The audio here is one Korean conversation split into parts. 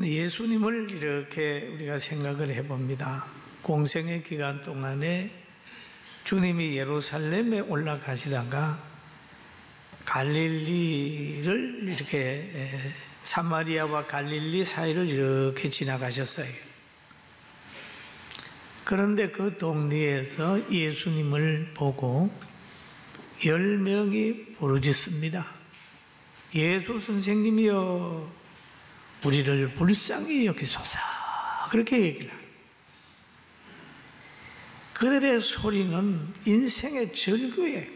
예수님을 이렇게 우리가 생각을 해봅니다. 공생의 기간 동안에 주님이 예루살렘에 올라가시다가 갈릴리를 이렇게 사마리아와 갈릴리 사이를 이렇게 지나가셨어요. 그런데 그 동네에서 예수님을 보고 10명이 부르짖습니다. 예수 선생님이여, 우리를 불쌍히 여기소서. 그렇게 얘기를 합니다. 그들의 소리는 인생의 절규에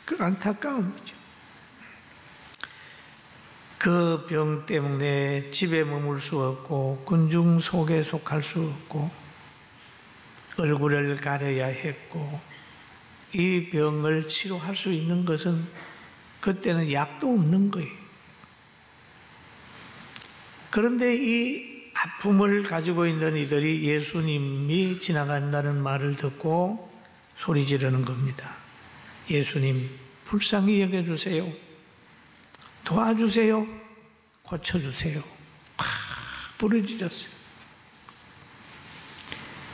그 안타까움이죠. 그 병 때문에 집에 머물 수 없고 군중 속에 속할 수 없고 얼굴을 가려야 했고, 이 병을 치료할 수 있는 것은 그때는 약도 없는 거예요. 그런데 이 아픔을 가지고 있는 이들이 예수님이 지나간다는 말을 듣고 소리 지르는 겁니다. 예수님, 불쌍히 여겨주세요. 도와주세요. 고쳐주세요. 부르짖었어요.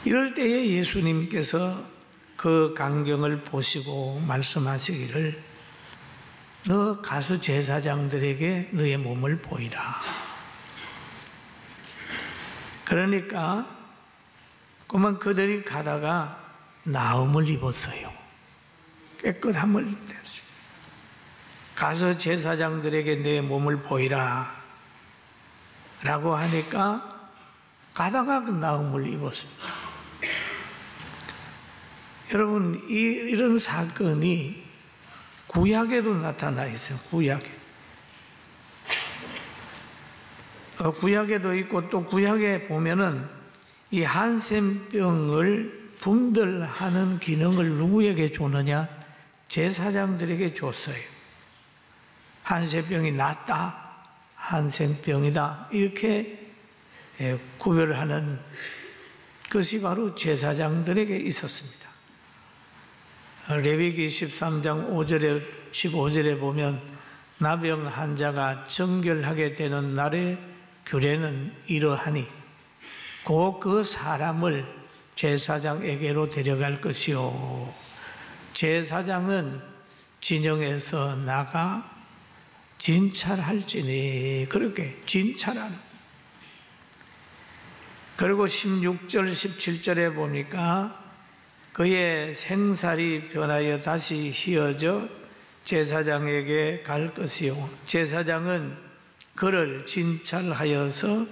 이럴 때에 예수님께서 그 광경을 보시고 말씀하시기를, 너 가서 제사장들에게 너의 몸을 보이라. 그러니까 그만 그들이 가다가 나음을 입었어요. 깨끗함을 입었어요. 가서 제사장들에게 내 몸을 보이라 라고 하니까 가다가 나음을 입었습니다. 여러분, 이런 사건이 구약에도 나타나 있어요. 구약에도 있고, 또 구약에 보면은 이 한센병을 분별하는 기능을 누구에게 줬느냐? 제사장들에게 줬어요. 한센병이 낫다, 한센병이다, 이렇게 구별하는 것이 바로 제사장들에게 있었습니다. 레위기 13장 5절에 15절에 보면 나병 환자가 정결하게 되는 날의 규례는 이러하니 곧 그 사람을 제사장에게로 데려갈 것이요, 제사장은 진영에서 나가 진찰할지니. 그렇게 진찰하는. 그리고 16절 17절에 보니까 그의 생살이 변하여 다시 휘어져 제사장에게 갈 것이요, 제사장은 그를 진찰하여서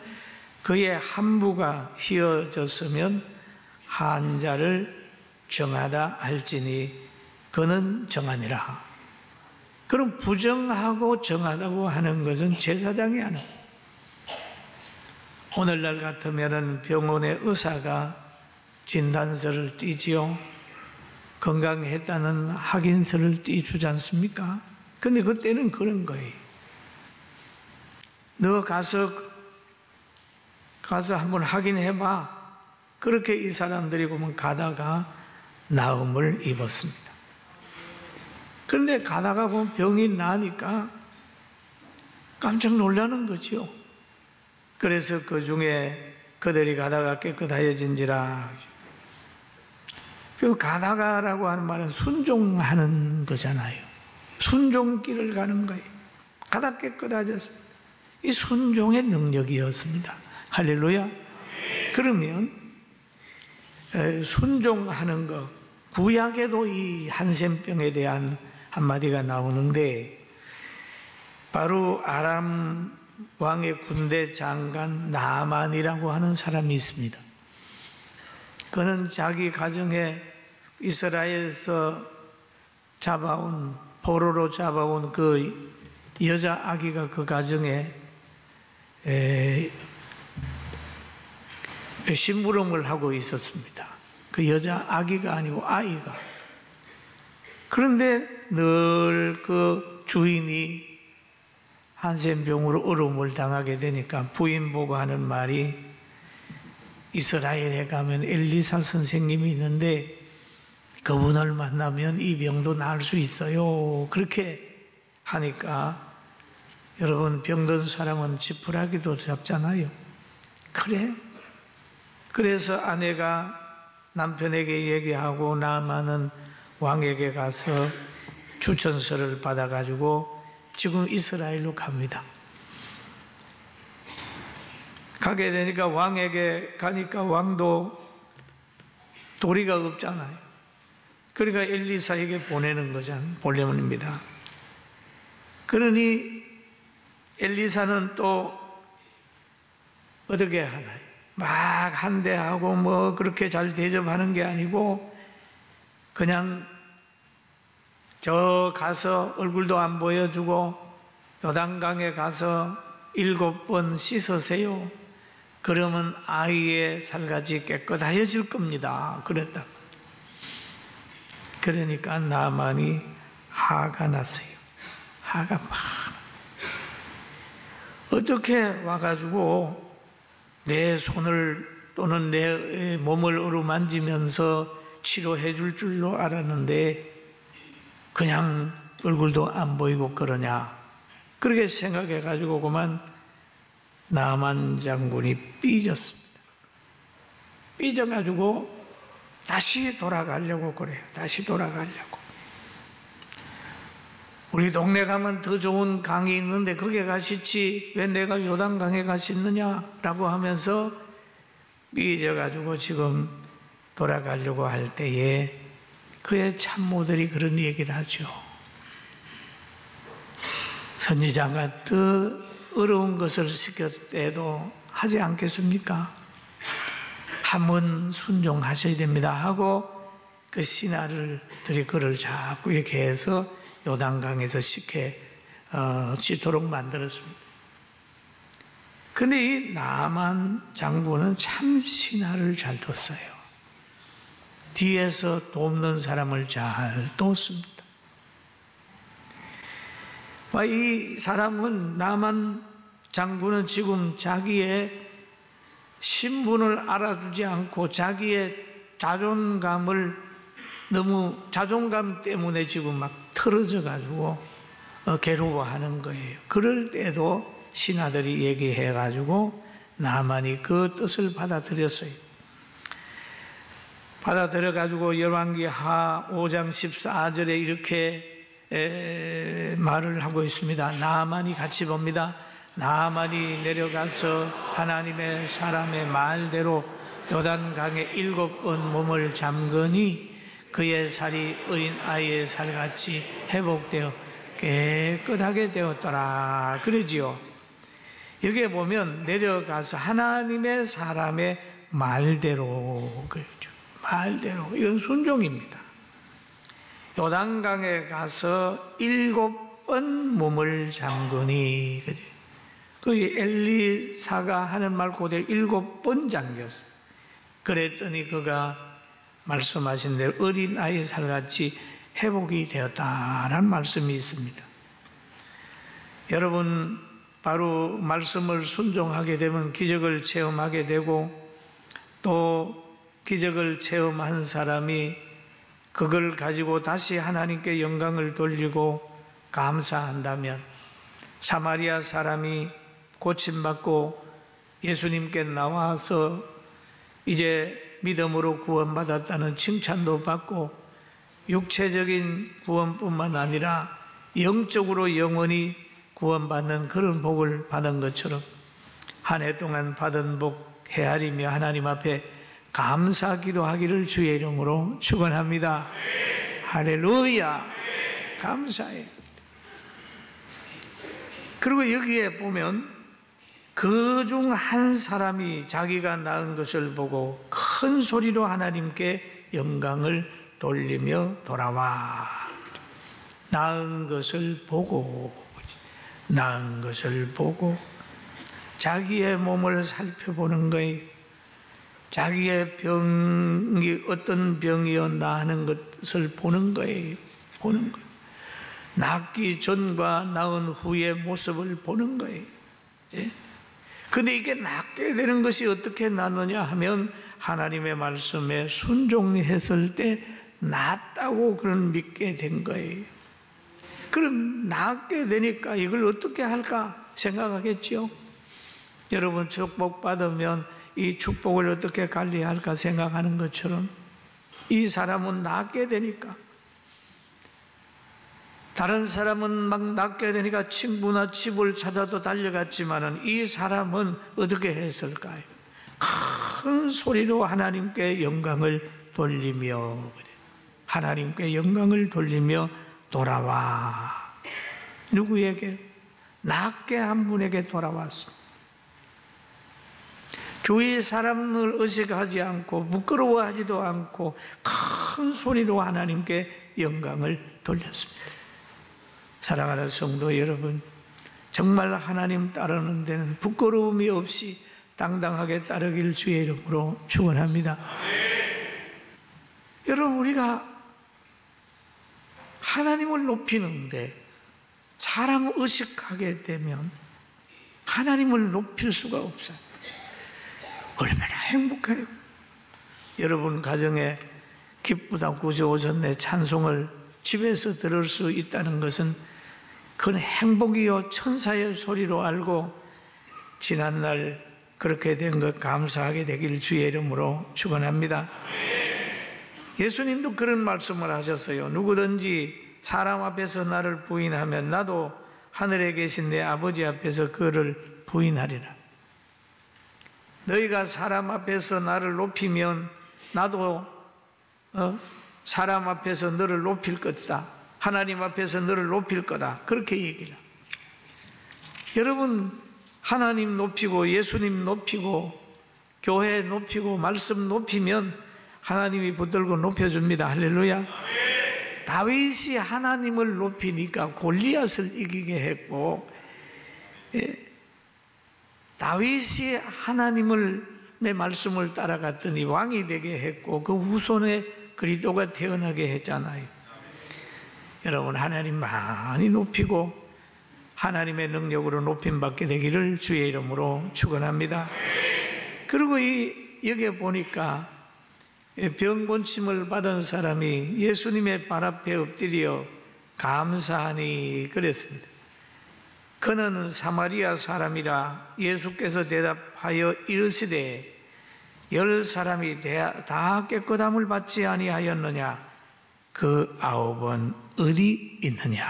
그의 한부가 휘어졌으면 환자를 정하다 할지니 그는 정하니라. 그럼 부정하고 정하다고 하는 것은 제사장이 하는 거예요. 오늘날 같으면 병원의 의사가 진단서를 띄지요. 건강했다는 확인서를 띄주지 않습니까? 근데 그때는 그런 거예요. 너 가서 한번 확인해봐. 그렇게 이 사람들이 보면 가다가 나음을 입었습니다. 그런데 가다가 보면 병이 나니까 깜짝 놀라는 거죠. 그래서 그 중에 그들이 가다가 깨끗하여진지라. 그 가다가라고 하는 말은 순종하는 거잖아요. 순종길을 가는 거예요. 가다 깨끗해졌습니다. 이 순종의 능력이었습니다. 할렐루야. 그러면 순종하는 것, 구약에도 이 한센병에 대한 한마디가 나오는데, 바로 아람 왕의 군대 장관 나만이라고 하는 사람이 있습니다. 그는 자기 가정에 이스라엘에서 포로로 잡아온 그 여자 아기가 그 가정에 심부름을 하고 있었습니다. 그 여자 아기가 아니고 아이가. 그런데 늘 그 주인이 한센병으로 어려움을 당하게 되니까 부인 보고 하는 말이, 이스라엘에 가면 엘리사 선생님이 있는데 그분을 만나면 이 병도 나을 수 있어요. 그렇게 하니까 여러분, 병든 사람은 지푸라기도 잡잖아요. 그래? 그래서 아내가 남편에게 얘기하고 나아만은 왕에게 가서 추천서를 받아가지고 지금 이스라엘로 갑니다. 가게 되니까 왕에게 가니까 왕도 도리가 없잖아요. 그러니까 엘리사에게 보내는 거잖아요. 보내문입니다. 그러니 엘리사는 또 어떻게 하나요? 막 한대하고 뭐 그렇게 잘 대접하는 게 아니고 그냥 저 가서 얼굴도 안 보여주고 요단강에 가서 7번 씻으세요. 그러면 아이의 살같이 깨끗하여질 겁니다. 그랬다. 그러니까 나만이 화가 났어요. 화가 막 어떻게 와가지고 내 손을 또는 내 몸을 어루만지면서 치료해 줄 줄로 알았는데 그냥 얼굴도 안 보이고 그러냐. 그렇게 생각해 가지고 그만 나만 장군이 삐졌습니다. 삐져가지고 다시 돌아가려고 그래요. 다시 돌아가려고. 우리 동네 가면 더 좋은 강이 있는데 거기에 가시지 왜 내가 요단강에 가시느냐라고 하면서 삐져가지고 지금 돌아가려고 할 때에 그의 참모들이 그런 얘기를 하죠. 선지자가 더 어려운 것을 시켰을 때도 하지 않겠습니까? 한번 순종하셔야 됩니다 하고 그 신하들이 그를 자꾸 이렇게 해서 요단강에서 씻도록 만들었습니다. 근데 이 나만 장군은 참 신하를 잘 뒀어요. 뒤에서 돕는 사람을 잘 뒀습니다. 이 사람은 나만 장군은 지금 자기의 신분을 알아주지 않고 자기의 자존감을 너무 자존감 때문에 지금 막 틀어져 가지고 괴로워하는 거예요. 그럴 때도 신하들이 얘기해 가지고 나만이 그 뜻을 받아들였어요. 받아들여 가지고 열왕기하 5장 14절에 이렇게 말을 하고 있습니다. 나만이 같이 봅니다. 나만이 내려가서 하나님의 사람의 말대로 요단강에 7번 몸을 잠그니 그의 살이 어린 아이의 살같이 회복되어 깨끗하게 되었더라. 그러지요. 여기에 보면 내려가서 하나님의 사람의 말대로 그러죠. 말대로. 이건 순종입니다. 요단강에 가서 7번 몸을 잠그니 그죠? 그 엘리사가 하는 말 그대로 7번 잠겼어요. 그랬더니 그가 말씀하신 대로 어린 아이 살같이 회복이 되었다라는 말씀이 있습니다. 여러분, 바로 말씀을 순종하게 되면 기적을 체험하게 되고 또 기적을 체험한 사람이 그걸 가지고 다시 하나님께 영광을 돌리고 감사한다면 사마리아 사람이 고침받고 예수님께 나와서 이제 믿음으로 구원받았다는 칭찬도 받고 육체적인 구원뿐만 아니라 영적으로 영원히 구원받는 그런 복을 받은 것처럼 한 해 동안 받은 복 헤아리며 하나님 앞에 감사 기도하기를 주의 이름으로 축원합니다. 할렐루야. 감사해요. 그리고 여기에 보면 그 중 한 사람이 자기가 낳은 것을 보고 큰 소리로 하나님께 영광을 돌리며 돌아와. 낳은 것을 보고 자기의 몸을 살펴보는 거예요. 자기의 병이 어떤 병이었나 하는 것을 보는 거예요. 낳기 전과 낳은 후의 모습을 보는 거예요. 그런데 이게 낳게 되는 것이 어떻게 낳느냐 하면 하나님의 말씀에 순종했을 때 낳았다고 그런 믿게 된 거예요. 그럼 낫게 되니까 이걸 어떻게 할까 생각하겠지요. 여러분 축복 받으면 이 축복을 어떻게 관리할까 생각하는 것처럼 이 사람은 낫게 되니까, 다른 사람은 막 낫게 되니까 친구나 집을 찾아도 달려갔지만은 이 사람은 어떻게 했을까요? 큰 소리로 하나님께 영광을 돌리며, 하나님께 영광을 돌리며 돌아와. 누구에게? 낫게 한 분에게 돌아왔습니다. 주위 사람을 의식하지 않고 부끄러워하지도 않고 큰 소리로 하나님께 영광을 돌렸습니다. 사랑하는 성도 여러분, 정말 하나님 따르는 데는 부끄러움이 없이 당당하게 따르길 주의 이름으로 축원합니다. 여러분, 우리가 하나님을 높이는데 사람 의식하게 되면 하나님을 높일 수가 없어요. 얼마나 행복해요. 여러분 가정에 기쁘다 구주오셨네 찬송을 집에서 들을 수 있다는 것은 그건 행복이요 천사의 소리로 알고 지난날 그렇게 된 것 감사하게 되길 주의 이름으로 축원합니다. 예수님도 그런 말씀을 하셨어요. 누구든지 사람 앞에서 나를 부인하면 나도 하늘에 계신 내 아버지 앞에서 그를 부인하리라. 너희가 사람 앞에서 나를 높이면 나도 사람 앞에서 너를 높일 것이다. 하나님 앞에서 너를 높일 거다. 그렇게 얘기를. 여러분, 하나님 높이고 예수님 높이고 교회 높이고 말씀 높이면 하나님이 붙들고 높여줍니다. 할렐루야. 다윗이 하나님을 높이니까 골리앗을 이기게 했고, 다윗이 하나님의 말씀을 따라갔더니 왕이 되게 했고 그 후손에 그리스도가 태어나게 했잖아요. 여러분, 하나님 많이 높이고 하나님의 능력으로 높임받게 되기를 주의 이름으로 축원합니다. 그리고 여기에 보니까 병곤침을 받은 사람이 예수님의 발 앞에 엎드려 감사하니 그랬습니다. 그는 사마리아 사람이라 예수께서 대답하여 이르시되 10사람이 다 깨끗함을 받지 아니하였느냐? 그 9은 어디 있느냐?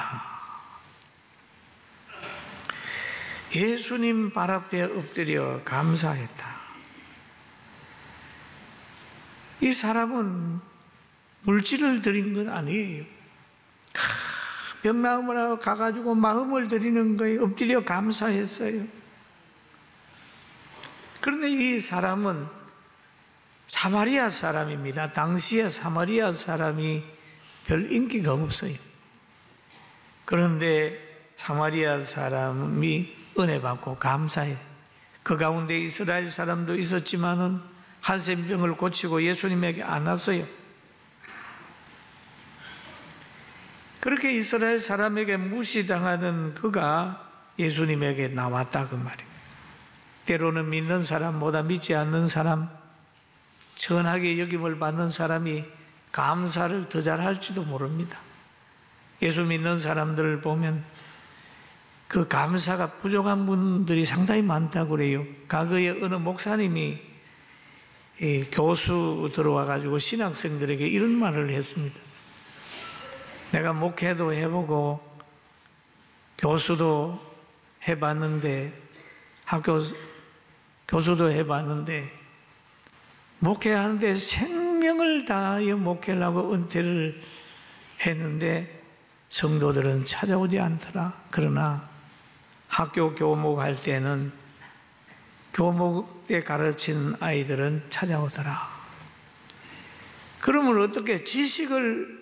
예수님 발 앞에 엎드려 감사했다. 이 사람은 물질을 드린 건 아니에요. 병나음을 하고 가가지고 마음을 드리는 거에 엎드려 감사했어요. 그런데 이 사람은 사마리아 사람입니다. 당시에 사마리아 사람이 별 인기가 없어요. 그런데 사마리아 사람이 은혜 받고 감사해요. 그 가운데 이스라엘 사람도 있었지만은 한센병을 고치고 예수님에게 안 왔어요. 그렇게 이스라엘 사람에게 무시당하는 그가 예수님에게 나왔다 그 말이에요. 때로는 믿는 사람보다 믿지 않는 사람, 선하게 여김을 받는 사람이 감사를 더 잘할지도 모릅니다. 예수 믿는 사람들을 보면 그 감사가 부족한 분들이 상당히 많다고 그래요. 과거에 어느 목사님이 교수 들어와 가지고 신학생들에게 이런 말을 했습니다. 내가 목회도 해보고 교수도 해봤는데 교수도 해봤는데 목회하는데 생명을 다하여 목회를 하고 은퇴를 했는데 성도들은 찾아오지 않더라. 그러나 학교 교목할 때는 교목 때 가르친 아이들은 찾아오더라. 그러면 어떻게 지식을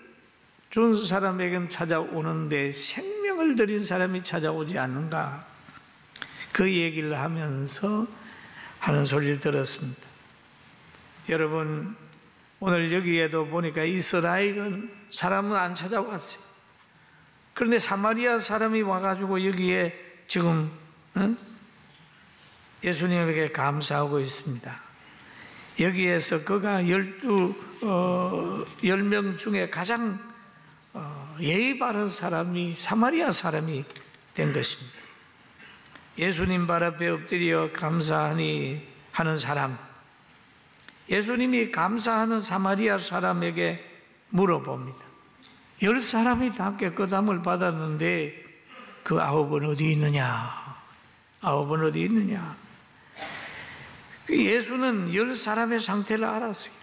준 사람에게는 찾아오는데 생명을 들인 사람이 찾아오지 않는가? 그 얘기를 하면서 하는 소리를 들었습니다. 여러분, 오늘 여기에도 보니까 이스라엘은 사람은 안 찾아왔어요. 그런데 사마리아 사람이 와가지고 여기에 지금 예수님에게 감사하고 있습니다. 여기에서 그가 10명 중에 가장 예의 바른 사람이 사마리아 사람이 된 것입니다. 예수님 발 앞에 엎드려 감사하니 하는 사람, 예수님이 감사하는 사마리아 사람에게 물어봅니다. 10사람이 다 깨끗함을 받았는데 그 9은 어디 있느냐? 9은 어디 있느냐? 예수는 10사람의 상태를 알았어요.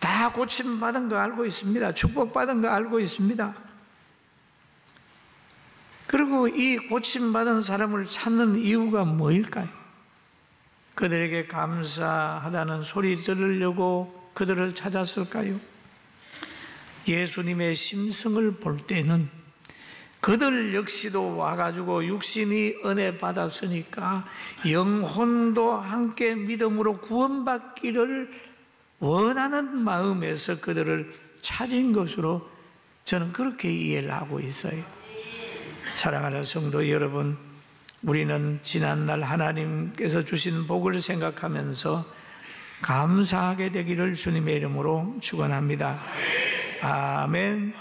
다 고침받은 거 알고 있습니다. 축복받은 거 알고 있습니다. 그리고 이 고침받은 사람을 찾는 이유가 뭐일까요? 그들에게 감사하다는 소리 들으려고 그들을 찾았을까요? 예수님의 심성을 볼 때는 그들 역시도 와가지고 육신이 은혜 받았으니까 영혼도 함께 믿음으로 구원받기를 원하는 마음에서 그들을 찾은 것으로 저는 그렇게 이해를 하고 있어요. 사랑하는 성도 여러분, 우리는 지난날 하나님께서 주신 복을 생각하면서 감사하게 되기를 주님의 이름으로 축원합니다. 아멘.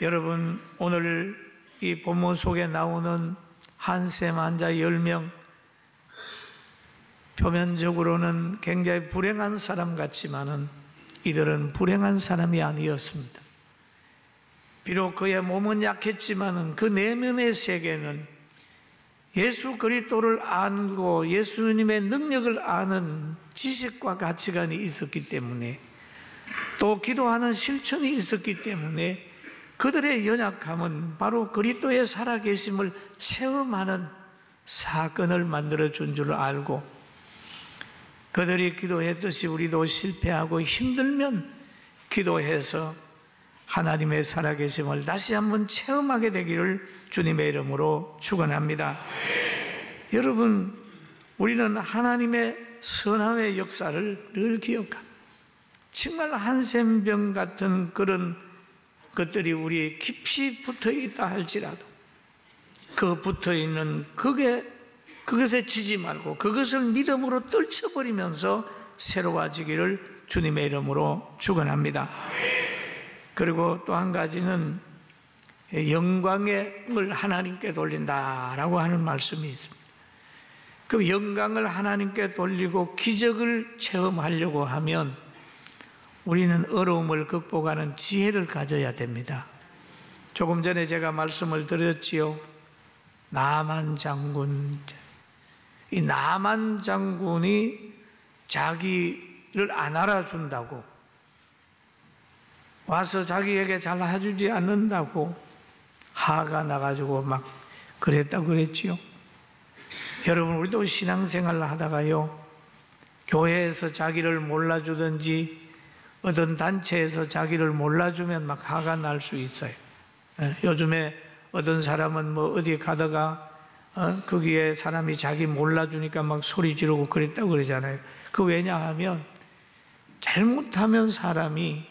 여러분, 오늘 이 본문 속에 나오는 한셈 환자 10명, 표면적으로는 굉장히 불행한 사람 같지만은 이들은 불행한 사람이 아니었습니다. 비록 그의 몸은 약했지만은 그 내면의 세계는 예수 그리스도를 알고 예수님의 능력을 아는 지식과 가치관이 있었기 때문에, 또 기도하는 실천이 있었기 때문에 그들의 연약함은 바로 그리스도의 살아계심을 체험하는 사건을 만들어준 줄 알고, 그들이 기도했듯이 우리도 실패하고 힘들면 기도해서 하나님의 살아계심을 다시 한번 체험하게 되기를 주님의 이름으로 축원합니다. 여러분, 우리는 하나님의 선함의 역사를 늘 기억합니다. 정말 한센병 같은 그런 것들이 우리에 깊이 붙어 있다 할지라도 그 붙어 있는 그것에 지지 말고 그것을 믿음으로 떨쳐버리면서 새로워지기를 주님의 이름으로 축원합니다. 그리고 또 한 가지는 영광을 하나님께 돌린다라고 하는 말씀이 있습니다. 그 영광을 하나님께 돌리고 기적을 체험하려고 하면 우리는 어려움을 극복하는 지혜를 가져야 됩니다. 조금 전에 제가 말씀을 드렸지요. 나만 장군, 이 나만 장군이 자기를 안 알아준다고, 와서 자기에게 잘 해주지 않는다고 화가 나가지고 막 그랬다고 그랬지요. 여러분, 우리도 신앙생활을 하다가요, 교회에서 자기를 몰라주든지 어떤 단체에서 자기를 몰라주면 막 화가 날 수 있어요. 요즘에 어떤 사람은 뭐 어디 가다가 거기에 사람이 자기 몰라주니까 막 소리 지르고 그랬다고 그러잖아요. 그 왜냐하면 잘못하면 사람이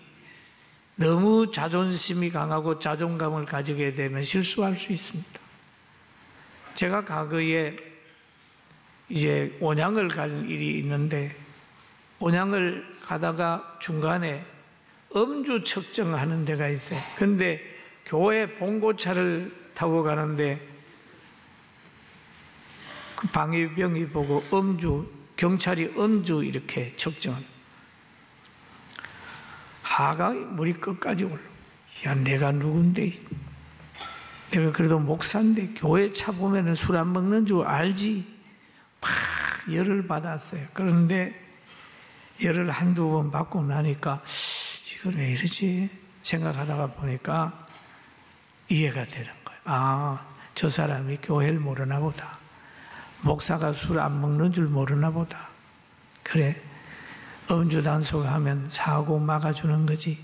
너무 자존심이 강하고 자존감을 가지게 되면 실수할 수 있습니다. 제가 과거에 이제 온양을 갈 일이 있는데, 온양을 가다가 중간에 음주 측정하는 데가 있어요. 근데 교회 봉고차를 타고 가는데 그 방위병이 보고 경찰이 음주 이렇게 측정을, 하가 머리 끝까지 올라. 야, 내가 누군데? 내가 그래도 목사인데 교회 차 보면은 술 안 먹는 줄 알지? 막 열을 받았어요. 그런데 열을 한두 번 받고 나니까 이건 왜 이러지? 생각하다가 보니까 이해가 되는 거예요. 아, 저 사람이 교회를 모르나 보다. 목사가 술 안 먹는 줄 모르나 보다. 그래, 음주 단속하면 사고 막아주는 거지.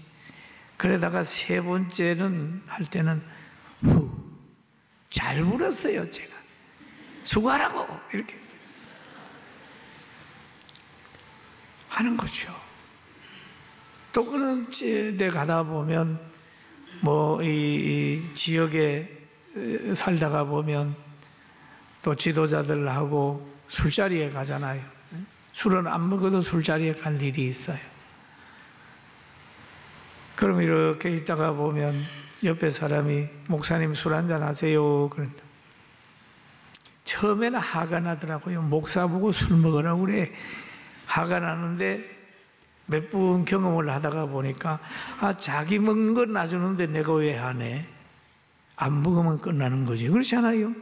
그러다가 세 번째는 할 때는 잘 불었어요. 제가 수고하라고 이렇게 하는 거죠. 또 그런 데 가다 보면 뭐 이 지역에 살다가 보면 또 지도자들하고 술자리에 가잖아요. 술은 안 먹어도 술자리에 갈 일이 있어요. 그럼 이렇게 있다가 보면 옆에 사람이 목사님 술 한잔 하세요 그런다. 처음에는 화가 나더라고요. 목사 보고 술 먹으라고 그래. 화가 나는데 몇 번 경험을 하다가 보니까 자기 먹는 건 놔주는데 내가 왜 하네? 안 먹으면 끝나는 거지. 그렇지 않아요?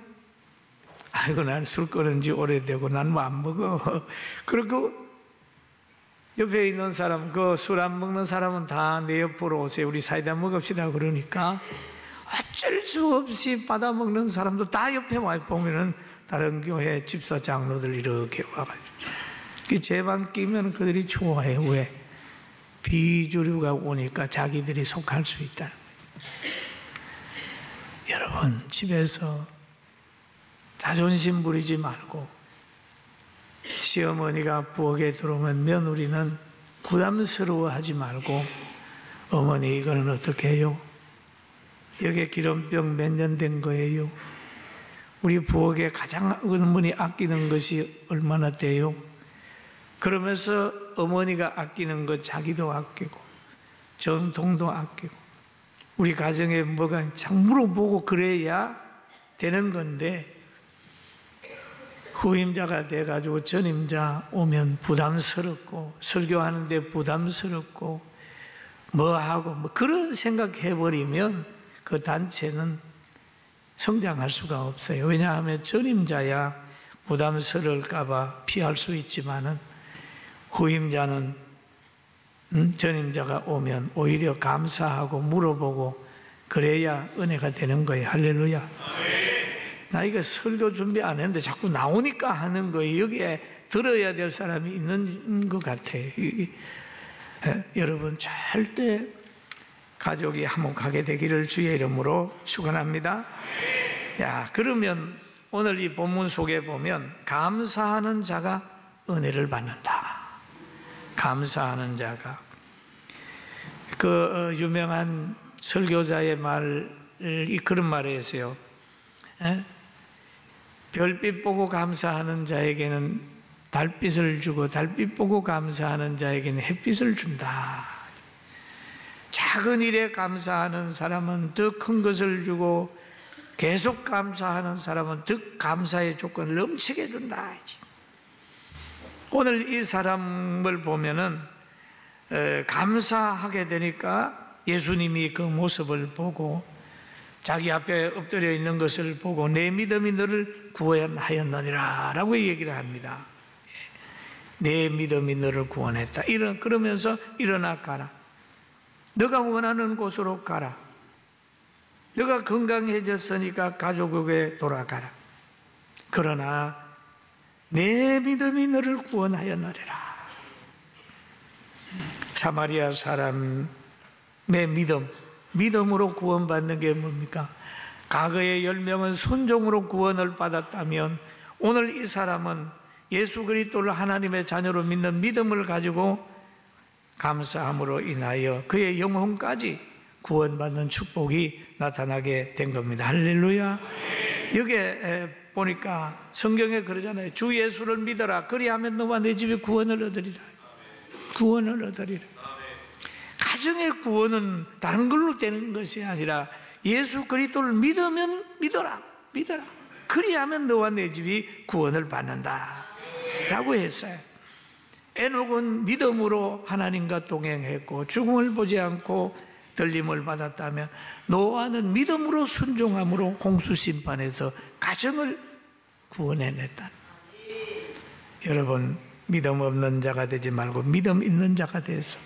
아이고 난 술 끊은 지 오래되고 난 뭐 안 먹어. 그리고 옆에 있는 사람, 그 술 안 먹는 사람은 다 내 옆으로 오세요. 우리 사이다 먹읍시다. 그러니까 어쩔 수 없이 받아 먹는 사람도 다 옆에 와 보면은 다른 교회 집사 장로들 이렇게 와가지고 제 방 끼면 그들이 좋아해요. 왜? 비주류가 오니까 자기들이 속할 수 있다는 거죠. 여러분 집에서 자존심 부리지 말고 시어머니가 부엌에 들어오면 며느리는 부담스러워하지 말고 어머니 이거는 어떻게 해요? 여기에 기름병 몇 년 된 거예요? 우리 부엌에 가장 어머니 아끼는 것이 얼마나 돼요? 그러면서 어머니가 아끼는 것 자기도 아끼고 전통도 아끼고 우리 가정에 뭐가 참 물어보고 그래야 되는 건데 후임자가 돼가지고 전임자 오면 부담스럽고 설교하는데 부담스럽고 뭐하고 뭐 그런 생각해버리면 그 단체는 성장할 수가 없어요. 왜냐하면 전임자야 부담스러울까봐 피할 수 있지만은 후임자는 전임자가 오면 오히려 감사하고 물어보고 그래야 은혜가 되는 거예요. 할렐루야. 나 이거 설교 준비 안 했는데 자꾸 나오니까 하는 거예요. 여기에 들어야 될 사람이 있는 것 같아요. 여러분 절대 가족이 화목하게 되기를 주의 이름으로 축원합니다. 야, 그러면 오늘 이 본문 속에 보면 감사하는 자가 은혜를 받는다. 감사하는 자가 그 유명한 설교자의 말이 그런 말이 있어요. 별빛 보고 감사하는 자에게는 달빛을 주고 달빛 보고 감사하는 자에게는 햇빛을 준다. 작은 일에 감사하는 사람은 더 큰 것을 주고 계속 감사하는 사람은 더 감사의 조건을 넘치게 준다. 오늘 이 사람을 보면은 감사하게 되니까 예수님이 그 모습을 보고 자기 앞에 엎드려 있는 것을 보고 내 믿음이 너를 구원하였느니라 라고 얘기를 합니다. 내 믿음이 너를 구원했다. 그러면서 일어나 가라. 너가 원하는 곳으로 가라. 너가 건강해졌으니까 가족에게 돌아가라. 그러나 내 믿음이 너를 구원하였느니라. 사마리아 사람의 믿음으로 구원받는 게 뭡니까? 과거의 10명은 순종으로 구원을 받았다면 오늘 이 사람은 예수 그리스도를 하나님의 자녀로 믿는 믿음을 가지고 감사함으로 인하여 그의 영혼까지 구원받는 축복이 나타나게 된 겁니다. 할렐루야. 여기에 보니까 성경에 그러잖아요. 주 예수를 믿어라. 그리하면 너와 내 집이 구원을 얻으리라. 구원을 얻으리라. 가정의 구원은 다른 걸로 되는 것이 아니라 예수 그리스도를 믿으면 믿어라. 그리하면 너와 내 집이 구원을 받는다 라고 했어요. 에녹은 믿음으로 하나님과 동행했고 죽음을 보지 않고 들림을 받았다면 노아는 믿음으로 순종함으로 홍수 심판에서 가정을 구원해냈다. 여러분 믿음 없는 자가 되지 말고 믿음 있는 자가 되서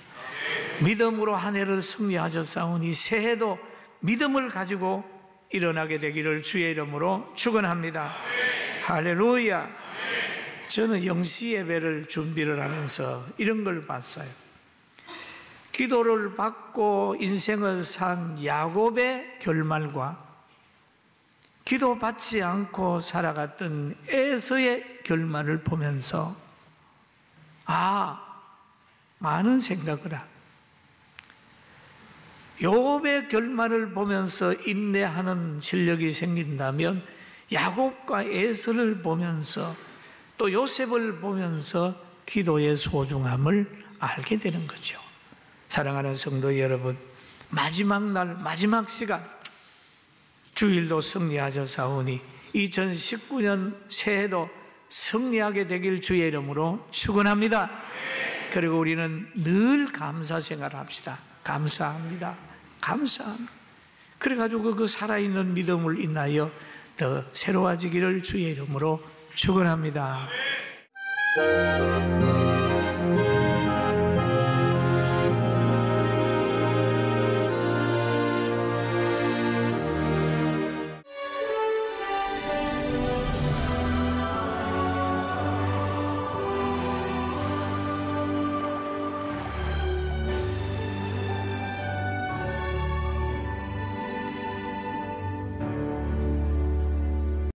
믿음으로 한 해를 승리하셨사오니 새해도 믿음을 가지고 일어나게 되기를 주의 이름으로 축원합니다. 할렐루야. 저는 영시 예배를 준비를 하면서 이런 걸 봤어요. 기도를 받고 인생을 산 야곱의 결말과 기도받지 않고 살아갔던 에서의 결말을 보면서 많은 생각을 하고 야곱의 결말을 보면서 인내하는 실력이 생긴다면 야곱과 에서를 보면서 또 요셉을 보면서 기도의 소중함을 알게 되는 거죠. 사랑하는 성도 여러분, 마지막 날 마지막 시간 주일도 승리하셨사오니 2019년 새해도 승리하게 되길 주의 이름으로 축원합니다. 그리고 우리는 늘 감사 생활을 합시다. 감사합니다. 감사합니다. 그래가지고 그 살아있는 믿음을 인하여 더 새로워지기를 주의 이름으로 축원합니다.